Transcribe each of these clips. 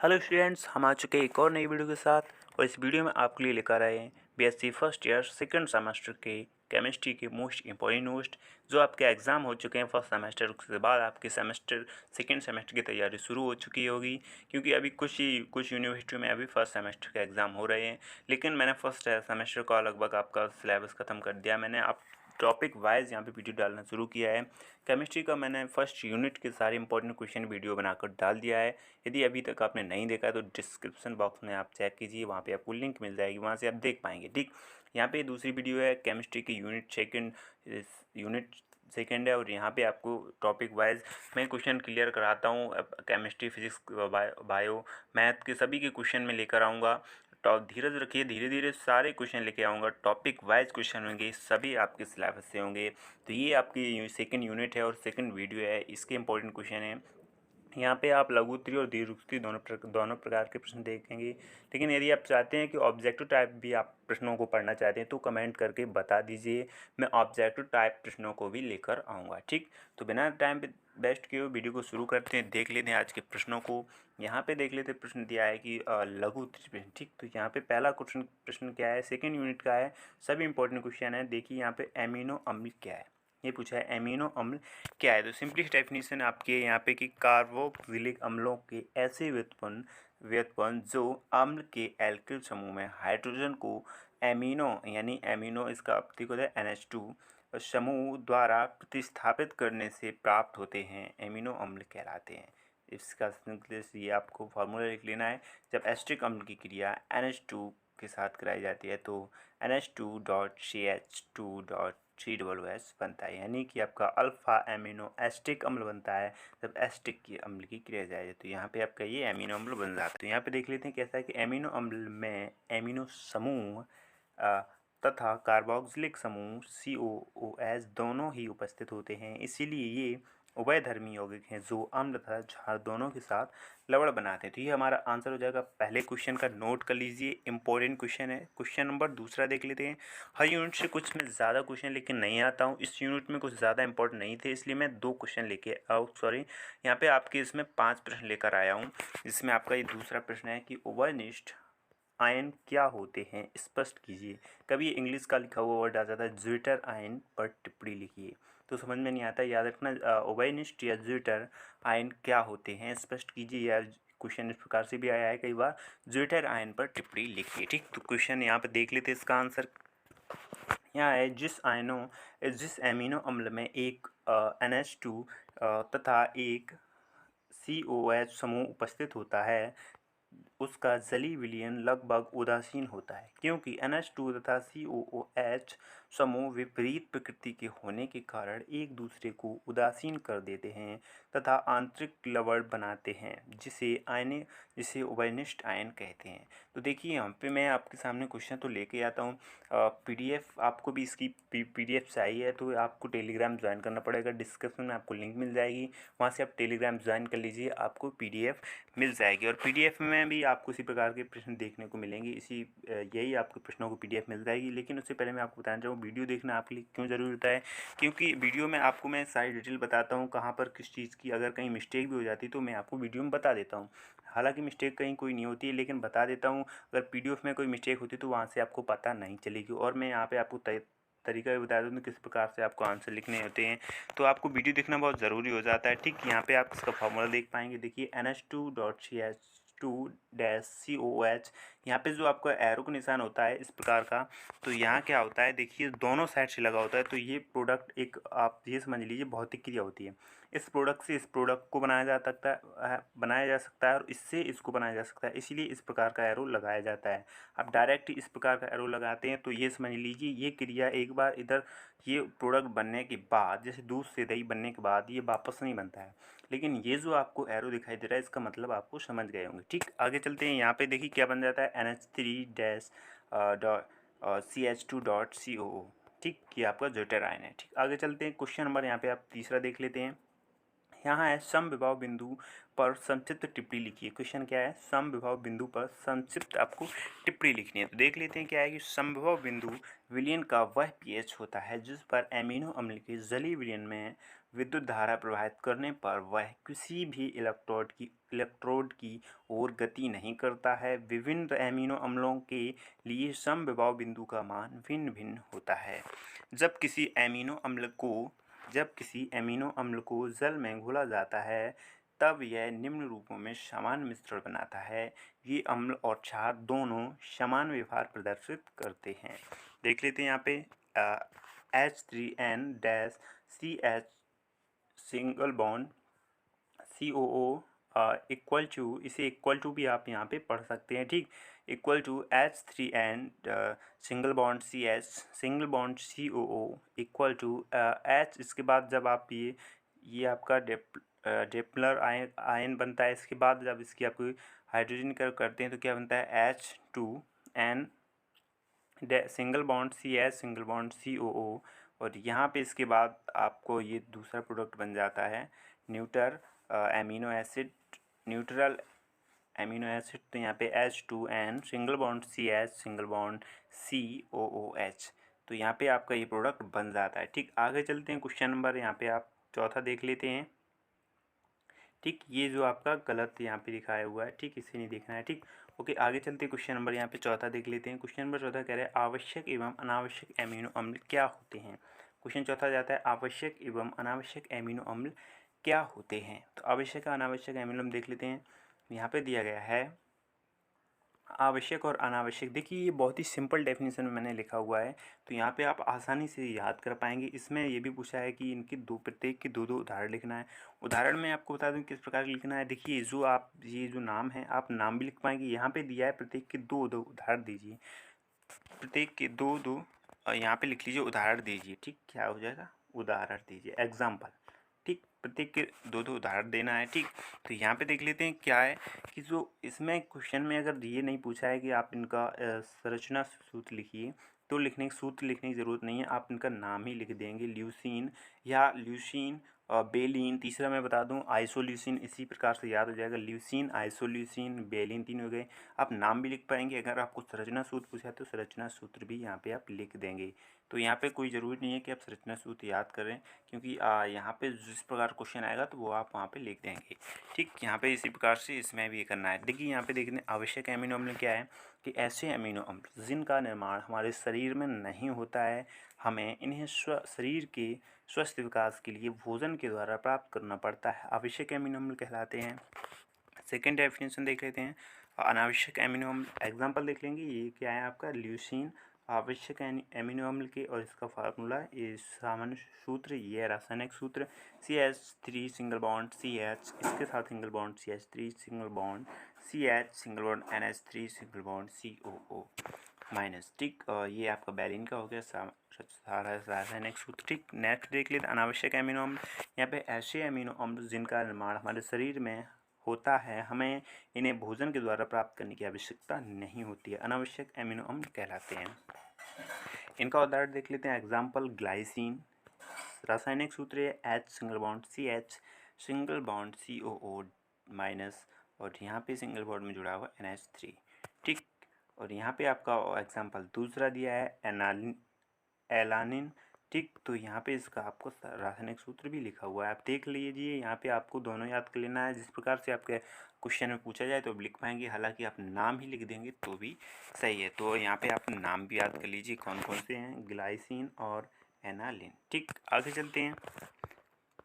Hello students, हम आ चुके हैं एक और नई वीडियो के साथ। और इस वीडियो में आपके लिए लेकर आए हैं BSc first year second semester के केमिस्ट्री के मोस्ट इंपॉर्टेंट नोट्स जो आपके एग्ज़ाम हो चुके हैं फर्स्ट सेमेस्टर। उसके बाद आपके सेमेस्टर सेकंड सेमेस्टर की तैयारी शुरू हो चुकी होगी, क्योंकि अभी कुछ यूनिवर्सिटियों में अभी फर्स्ट सेमेस्टर के एग्ज़ाम हो रहे हैं। लेकिन मैंने फर्स्ट सेमेस्टर का लगभग आपका सिलेबस ख़त्म कर दिया। मैंने आप टॉपिक वाइज यहाँ पे वीडियो डालना शुरू किया है। केमिस्ट्री का मैंने फर्स्ट यूनिट के सारे इंपॉर्टेंट क्वेश्चन वीडियो बनाकर डाल दिया है। यदि अभी तक आपने नहीं देखा है तो डिस्क्रिप्शन बॉक्स में आप चेक कीजिए, वहाँ पे आपको लिंक मिल जाएगी, वहाँ से आप देख पाएंगे। ठीक, यहाँ पे दूसरी वीडियो है केमिस्ट्री की यूनिट सेकेंड है, और यहाँ पे आपको टॉपिक वाइज मैं क्वेश्चन क्लियर कराता हूँ। केमिस्ट्री, फिजिक्स, बायो, मैथ के सभी के क्वेश्चन में लेकर आऊँगा। तो धीरज रखिए, धीरे धीरे सारे क्वेश्चन लेके आऊँगा। टॉपिक वाइज क्वेश्चन होंगे, सभी आपके सिलेबस से होंगे। तो ये आपकी सेकंड यूनिट है और सेकंड वीडियो है, इसके इंपॉर्टेंट क्वेश्चन हैं। यहाँ पे आप लघु उत्तरीय और दीर्घ उत्तरीय दोनों प्रकार के प्रश्न देखेंगे। लेकिन यदि आप चाहते हैं कि ऑब्जेक्टिव टाइप भी आप प्रश्नों को पढ़ना चाहते हैं तो कमेंट करके बता दीजिए, मैं ऑब्जेक्टिव टाइप प्रश्नों को भी लेकर आऊँगा। ठीक, तो बिना टाइम पे बेस्ट किए वीडियो को शुरू करते हैं, देख लेते हैं आज के प्रश्नों को। यहाँ पे देख लेते हैं, प्रश्न दिया है कि लघु उत्तरीय प्रश्न। ठीक, तो यहाँ पे पहला प्रश्न क्या है, सेकेंड यूनिट का है, सभी इंपॉर्टेंट क्वेश्चन है। देखिए यहाँ पे एमिनो अम्ल क्या है, ये पूछा है एमिनो अम्ल क्या है। तो सिंपलिस्ट डेफिनेशन आपके यहाँ पे कि कार्बोक्सिलिक अम्लों के ऐसे व्युत्पन्न जो अम्ल के एल्किल समूह में हाइड्रोजन को एमिनो यानी एमिनो इसका प्रतीक होता है NH2 समूह द्वारा प्रतिस्थापित करने से प्राप्त होते हैं, एमिनो अम्ल कहलाते हैं। इसका सिंपलिस्ट ये आपको फार्मूला लिख लेना है। जब एस्टिक अम्ल की क्रिया NH2 के साथ कराई जाती है तो NH2.CH2.3SS बनता है, यानी कि आपका अल्फ़ा एमिनो एस्टिक अम्ल बनता है जब एस्टिक की अम्ल की क्रिया जाए तो यहाँ पे आपका ये एमिनो अम्ल बन जाता है। तो यहाँ पे देख लेते हैं कैसा है कि एमिनो अम्ल में एमिनो समूह तथा कार्बोक्सिलिक समूह COOH दोनों ही उपस्थित होते हैं, इसीलिए ये उभयधर्मी यौगिक हैं जो अम्ल तथा क्षार दोनों के साथ लवण बनाते हैं। तो ये हमारा आंसर हो जाएगा। पहले क्वेश्चन का नोट कर लीजिए, इंपॉर्टेंट क्वेश्चन है। क्वेश्चन नंबर दूसरा देख लेते हैं। हर यूनिट से कुछ में ज़्यादा क्वेश्चन लेके नहीं आता हूँ, इस यूनिट में कुछ ज़्यादा इंपॉर्टेंट नहीं थे इसलिए मैं 2 क्वेश्चन लेके यहाँ पे आपके इसमें 5 प्रश्न लेकर आया हूँ। जिसमें आपका ये दूसरा प्रश्न है कि उभयनिष्ठ आयन क्या होते हैं, स्पष्ट कीजिए। कभी इंग्लिश का लिखा हुआ वर्ड आ जाता है ज्विटर आयन पर टिप्पणी लिखिए, तो समझ में नहीं आता, याद रखना उभयनिष्ठ या ज्विटर आयन क्या होते हैं, स्पष्ट कीजिए। या क्वेश्चन इस प्रकार से भी आया है कई बार, ज्विटर आयन पर टिप्पणी लिखिए। ठीक, तो क्वेश्चन यहाँ पे देख लेते हैं इसका आंसर। यहाँ है जिस एमिनो अम्ल में एक NH2 तथा एक COH समूह उपस्थित होता है उसका जलीय विलयन लगभग उदासीन होता है, क्योंकि NH2 तथा COOH समूह विपरीत प्रकृति के होने के कारण एक दूसरे को उदासीन कर देते हैं तथा आंतरिक लवण बनाते हैं, जिसे उभयनिष्ठ आयन कहते हैं। तो देखिए यहाँ पे मैं आपके सामने क्वेश्चन तो लेके आता हूँ। PDF आपको भी इसकी PDF चाहिए तो आपको टेलीग्राम ज्वाइन करना पड़ेगा। डिस्क्रिप्शन में आपको लिंक मिल जाएगी, वहाँ से आप टेलीग्राम ज्वाइन कर लीजिए, आपको PDF मिल जाएगी। और PDF में भी आपको इसी प्रकार के प्रश्न देखने को मिलेंगे, यही आपके प्रश्नों को PDF मिल जाएगी। लेकिन उससे पहले मैं आपको बताना चाहूँ वीडियो देखना आपके लिए क्यों ज़रूरी होता है, क्योंकि वीडियो में आपको मैं सारी डिटेल बताता हूँ, कहाँ पर किस चीज़ की अगर कहीं मिस्टेक भी हो जाती है तो मैं आपको वीडियो में बता देता हूँ। हालांकि मिस्टेक कहीं कोई नहीं होती है, लेकिन बता देता हूँ। अगर PDF में कोई मिस्टेक होती है तो वहाँ से आपको पता नहीं चलेगी। और मैं यहाँ पर आपको तरीका भी बता दूँ किस प्रकार से आपको आंसर लिखने होते हैं, तो आपको वीडियो देखना बहुत ज़रूरी हो जाता है। ठीक, यहाँ पे आप इसका फॉर्मूला देख पाएंगे। देखिए NH2.CH2-COOH, यहाँ पे जो आपका एरो का निशान होता है इस प्रकार का, तो यहाँ क्या होता है देखिए दोनों साइड से लगा होता है। तो ये प्रोडक्ट एक आप ये समझ लीजिए भौतिक क्रिया होती है। इस प्रोडक्ट से इस प्रोडक्ट को बनाया जा सकता है और इससे इसको बनाया जा सकता है, इसीलिए इस प्रकार का एरो लगाया जाता है। आप डायरेक्ट इस प्रकार का एरो लगाते हैं तो ये समझ लीजिए ये क्रिया एक बार इधर ये प्रोडक्ट बनने के बाद, जैसे दूध से दही बनने के बाद ये वापस नहीं बनता है। लेकिन ये जो आपको एरो दिखाई दे रहा है इसका मतलब आपको समझ गए होंगे। ठीक, आगे चलते हैं। यहाँ पे देखिए क्या बन जाता है NH3-CH2.COO। ठीक, ये आपका ज्विटर आयन है। ठीक, आगे चलते हैं। क्वेश्चन नंबर यहाँ पे आप तीसरा देख लेते हैं। यहाँ है समविभव बिंदु पर संक्षिप्त टिप्पणी लिखिए। क्वेश्चन क्या है, समविभव बिंदु पर संक्षिप्त आपको टिप्पणी लिखनी है। तो देख लेते हैं क्या है कि समविभव बिंदु विलयन का वह pH होता है जिस पर एमिनो अम्ल के जलीय विलयन में विद्युत धारा प्रवाहित करने पर वह किसी भी इलेक्ट्रोड की ओर गति नहीं करता है। विभिन्न एमिनो अम्लों के लिए समविभव बिंदु का मान भिन्न भिन्न होता है। जब किसी एमिनो अम्ल को जल में घोला जाता है तब यह निम्न रूपों में समान मिश्रण बनाता है। ये अम्ल और क्षार दोनों समान व्यवहार प्रदर्शित करते हैं। देख लेते हैं यहाँ पे H3N-CH single bond COO equal to, इसे इक्वल टू भी आप यहाँ पे पढ़ सकते हैं, ठीक। Equal to H3N single bond CH single bond COO equal to H। इसके बाद जब आप ये आपका डेप्लर आयन बनता है। इसके बाद जब इसकी आप हाइड्रोजन करते हैं तो क्या बनता है H2N single bond CH single bond COO। और यहाँ पे इसके बाद आपको ये दूसरा प्रोडक्ट बन जाता है न्यूट्रल एमिनो एसिड। तो यहाँ पे H2N single bond CH single bond COOH। तो यहाँ पे आपका ये प्रोडक्ट बन जाता है, ठीक। आगे चलते हैं, क्वेश्चन नंबर यहाँ पे आप चौथा देख लेते हैं, ठीक। ये जो आपका गलत यहाँ पे दिखाया हुआ है, ठीक, इसे नहीं देखना है, ठीक। ओके, आगे चलते हैं, क्वेश्चन नंबर यहाँ पे चौथा देख लेते हैं। क्वेश्चन नंबर चौथा कह रहे हैं आवश्यक एवं अनावश्यक एमिनो अम्ल क्या होते हैं। क्वेश्चन चौथा जाता है आवश्यक एवं अनावश्यक एमिनो अम्ल क्या होते हैं। तो आवश्यक और अनावश्यक एमिनो अम्ल देख लेते हैं। यहाँ पे दिया गया है आवश्यक और अनावश्यक। देखिए ये बहुत ही सिंपल डेफिनेशन में मैंने लिखा हुआ है, तो यहाँ पे आप आसानी से याद कर पाएंगे। इसमें ये भी पूछा है कि इनकी प्रत्येक के दो उदाहरण लिखना है। उदाहरण में आपको बता दूं किस प्रकार लिखना है। देखिए ये जो नाम है आप नाम भी लिख पाएंगे। यहाँ पे दिया है प्रत्येक के दो उदाहरण दीजिए, प्रत्येक के दो यहाँ पे लिख लीजिए उदाहरण दीजिए, ठीक। क्या हो जाएगा, उदाहरण दीजिए, एग्जाम्पल, ठीक। प्रत्येक के दो उदाहरण देना है, ठीक। तो यहाँ पे देख लेते हैं क्या है कि जो इसमें क्वेश्चन में अगर ये नहीं पूछा है कि आप इनका संरचना सूत्र लिखिए, तो सूत्र लिखने की ज़रूरत नहीं है, आप इनका नाम ही लिख देंगे, ल्यूसीन या ल्यूसीन बेलिन। तीसरा मैं बता दूं आइसोल्यूसिन, इसी प्रकार से याद हो जाएगा, ल्यूसीन आइसोल्यूसिन बेलिन, तीन हो गए। आप नाम भी लिख पाएंगे। अगर आपको संरचना सूत्र पूछा है तो संरचना सूत्र भी यहाँ पे आप लिख देंगे। तो यहाँ पे कोई ज़रूरी नहीं है कि आप संरचना सूत्र याद करें, क्योंकि यहाँ पे जिस प्रकार क्वेश्चन आएगा तो वो आप वहाँ पे लिख देंगे, ठीक। यहाँ पे इसी प्रकार से इसमें भी करना है। देखिए यहाँ पे देखने आवश्यक एमिनो अम्ल क्या है कि ऐसे एमिनो अम्ल जिनका निर्माण हमारे शरीर में नहीं होता है, हमें इन्हें शरीर के स्वस्थ विकास के लिए भोजन के द्वारा प्राप्त करना पड़ता है, आवश्यक एमिनो अम्ल कहलाते हैं। सेकेंड डेफिनेशन देख लेते हैं अनावश्यक एमिनो अम्ल। एग्जाम्पल देख लेंगे, ये क्या है आपका ल्यूसीन आवश्यक एमिनो अम्ल के, और इसका फार्मूला ये सामान्य सूत्र, ये रासायनिक सूत्र CH3 सिंगल बॉन्ड CH, इसके साथ single bond CH3 single bond CH single bond NH3 single bond COO minus, ठीक। ये आपका बैलिन का हो गया सारा रासायनिक सूत्र, ठीक। नेक्स्ट देख लेते अनावश्यक एमिनो अम्ल। यहाँ पे ऐसे एमिनो अम्ल जिनका निर्माण हमारे शरीर में होता है, हमें इन्हें भोजन के द्वारा प्राप्त करने की आवश्यकता नहीं होती है, अनावश्यक एमिनो अम्ल कहलाते हैं। इनका उदाहरण देख लेते हैं। एग्जाम्पल ग्लाइसिन, रासायनिक सूत्र है H single bond CH single bond COO minus, और यहाँ पे सिंगल बॉन्ड में जुड़ा हुआ NH3, ठीक। और यहाँ पे आपका एग्जाम्पल दूसरा दिया है एलानिन, ठीक। तो यहाँ पे इसका आपको रासायनिक सूत्र भी लिखा हुआ है, आप देख लीजिए। यहाँ पे आपको दोनों याद कर लेना है, जिस प्रकार से आपके क्वेश्चन में पूछा जाए तो अब लिख पाएंगे, हालांकि आप नाम ही लिख देंगे तो भी सही है। तो यहाँ पे आप नाम भी याद कर लीजिए कौन कौन से हैं, ग्लाइसिन और एनालिन, ठीक। आगे चलते हैं।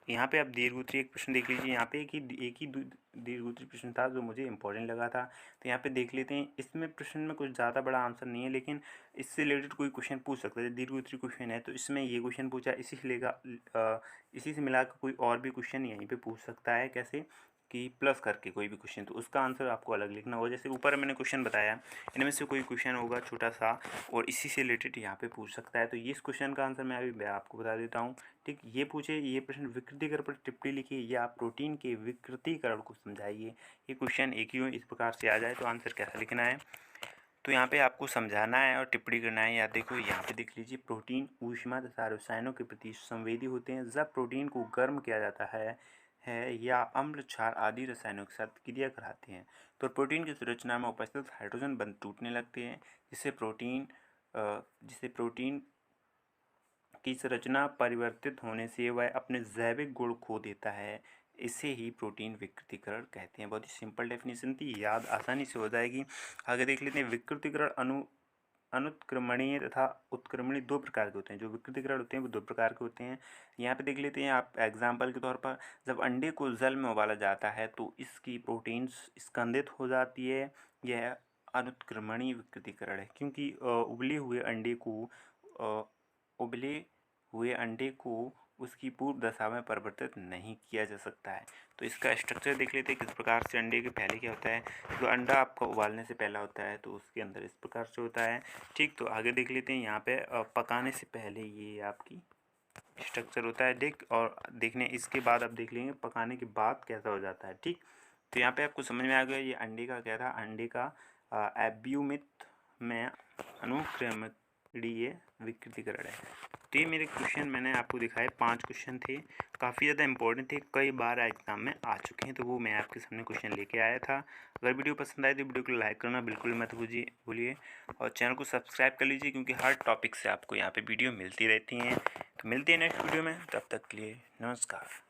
यहाँ पे आप दीर्घसूत्री एक प्रश्न देख लीजिए। यहाँ पे एक ही दीर्घसूत्री प्रश्न था जो मुझे इंपॉर्टेंट लगा था, तो यहाँ पे देख लेते हैं। इसमें प्रश्न में कुछ ज़्यादा बड़ा आंसर नहीं है, लेकिन इससे रिलेटेड कोई क्वेश्चन पूछ सकता है। दीर्घसूत्री क्वेश्चन है तो इसमें ये क्वेश्चन पूछा, इसी से मिलाकर कोई और भी क्वेश्चन यहीं पे पूछ सकता है। कैसे कि प्लस करके कोई भी क्वेश्चन, तो उसका आंसर आपको अलग लिखना होगा। जैसे ऊपर मैंने क्वेश्चन बताया, इनमें से कोई क्वेश्चन होगा छोटा सा और इसी से रिलेटेड यहाँ पे पूछ सकता है, तो ये इस क्वेश्चन का आंसर मैं अभी आपको बता देता हूँ, ठीक। ये पूछे, ये प्रश्न विकृतीकरण पर टिप्पणी लिखिए या प्रोटीन के विकृतीकरण को समझाइए। ये क्वेश्चन एक ही इस प्रकार से आ जाए तो आंसर कैसा लिखना है, तो यहाँ पे आपको समझाना है और टिप्पणी करना है। या देखो यहाँ पे देख लीजिए, प्रोटीन ऊष्मा तथा रसायनों के प्रति संवेदी होते हैं। जब प्रोटीन को गर्म किया जाता है या अम्ल क्षार आदि रसायनों के साथ क्रिया कराते हैं तो प्रोटीन की संरचना में उपस्थित हाइड्रोजन बंध टूटने लगते हैं, जिससे प्रोटीन की संरचना परिवर्तित होने से वह अपने जैविक गुण खो देता है। इसे ही प्रोटीन विकृतीकरण कहते हैं। बहुत ही सिंपल डेफिनेशन थी, याद आसानी से हो जाएगी। आगे देख लेते हैं विकृतीकरण अनुत्क्रमणीय तथा उत्क्रमणीय दो प्रकार के होते हैं। जो विकृतीकरण होते हैं वो दो प्रकार के होते हैं। यहाँ पे देख लेते हैं आप एग्जाम्पल के तौर पर, जब अंडे को जल में उबाला जाता है तो इसकी प्रोटीन्स स्कंदित हो जाती है। यह अनुत्क्रमणीय विकृतीकरण है, क्योंकि उबले हुए अंडे को उसकी पूर्व दशा में परिवर्तित नहीं किया जा सकता है। तो इसका स्ट्रक्चर देख लेते हैं किस प्रकार से अंडे के पहले क्या होता है। जो अंडा आपका उबालने से पहला होता है तो उसके अंदर इस प्रकार से होता है। ठीक, तो आगे देख लेते हैं यहाँ पे पकाने से पहले ये आपकी स्ट्रक्चर होता है। और देखने इसके बाद आप देख लेंगे पकाने के बाद कैसा हो जाता है। ठीक, तो यहाँ पे आपको समझ में आ गया ये अंडे का क्या था, अंडे का एब्यूमित में अनुक्रमणीय विकृतीकरण है। तो ये मेरे क्वेश्चन मैंने आपको दिखाए, 5 क्वेश्चन थे, काफ़ी ज़्यादा इंपॉर्टेंट थे, कई बार एग्जाम में आ चुके हैं, तो वो मैं आपके सामने क्वेश्चन लेके आया था। अगर वीडियो पसंद आए तो वीडियो को लाइक करना बिल्कुल मत भूलिए और चैनल को सब्सक्राइब कर लीजिए, क्योंकि हर टॉपिक से आपको यहाँ पे वीडियो मिलती रहती हैं। तो मिलते हैं नेक्स्ट वीडियो में, तब तक के लिए नमस्कार।